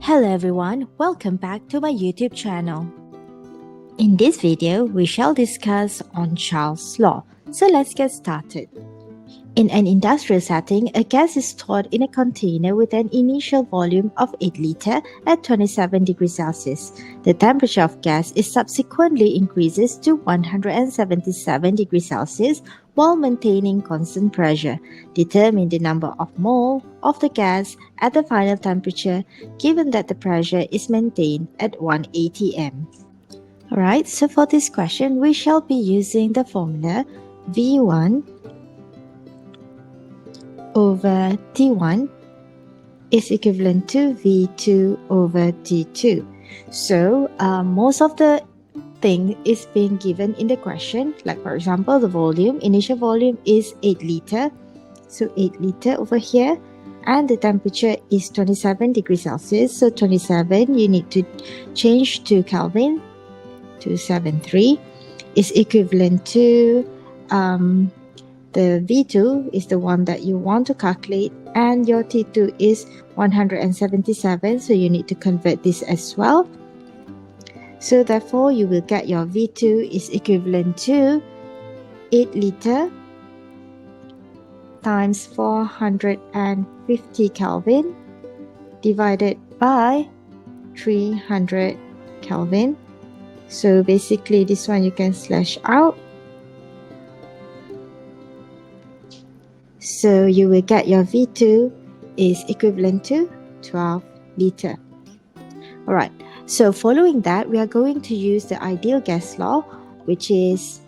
Hello everyone, welcome back to my YouTube channel. In this video, we shall discuss on Charles' law. So let's get started. In an industrial setting, a gas is stored in a container with an initial volume of 8 liters at 27 degrees Celsius. The temperature of gas is subsequently increases to 177 degrees Celsius while maintaining constant pressure. Determine the number of mole of the gas at the final temperature given that the pressure is maintained at 1 atm. Alright, so for this question, we shall be using the formula V1 over T1 is equivalent to V2 over T2. So most of the thing is being given in the question. Like for example, the volume, initial volume is 8 liter. So 8 liter over here. And the temperature is 27 degrees Celsius. So 27, you need to change to Kelvin. 273 is equivalent to the V2 is the one that you want to calculate, and your T2 is 177, so you need to convert this as well. So therefore, you will get your V2 is equivalent to 8 liter times 450 Kelvin divided by 300 Kelvin. So basically, this one you can slash out. So you will get your V2 is equivalent to 12 liter. Alright, so following that, we are going to use the ideal gas law, which is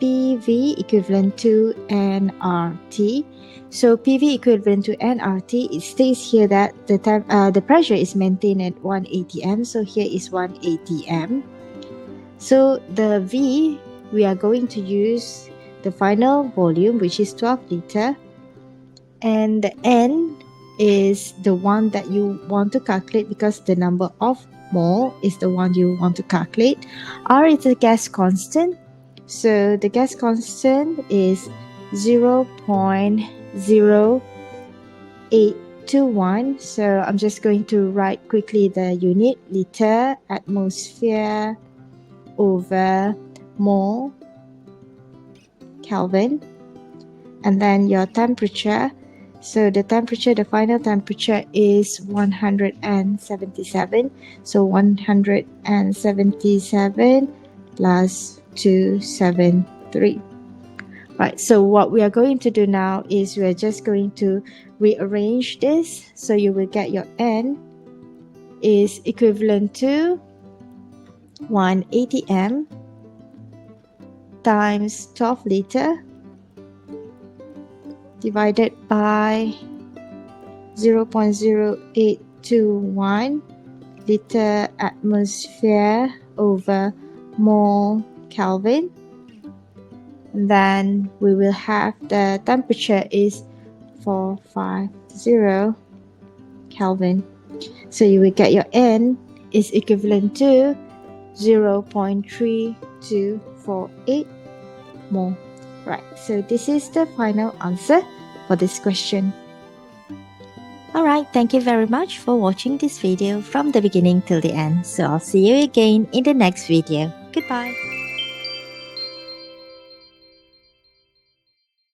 PV equivalent to nRT. So PV equivalent to nRT, it states here that the pressure is maintained at 1 atm. So here is 1 atm. So the V, we are going to use the final volume, which is 12 liter. And the N is the one that you want to calculate because the number of mole is the one you want to calculate. R is the gas constant. So the gas constant is 0.0821. So I'm just going to write quickly the unit: liter, atmosphere over mole, Kelvin. And then your temperature. So the temperature, the final temperature is 177. So 177 plus 273. Right, so what we are going to do now is we are just going to rearrange this. So you will get your N is equivalent to 1 atm times 12 liter divided by 0.0821 liter atmosphere over mole Kelvin. Then we will have the temperature is 450 Kelvin. So you will get your N is equivalent to 0.3248 mole. Right, so this is the final answer for this question. Alright, thank you very much for watching this video from the beginning till the end. So I'll see you again in the next video. Goodbye.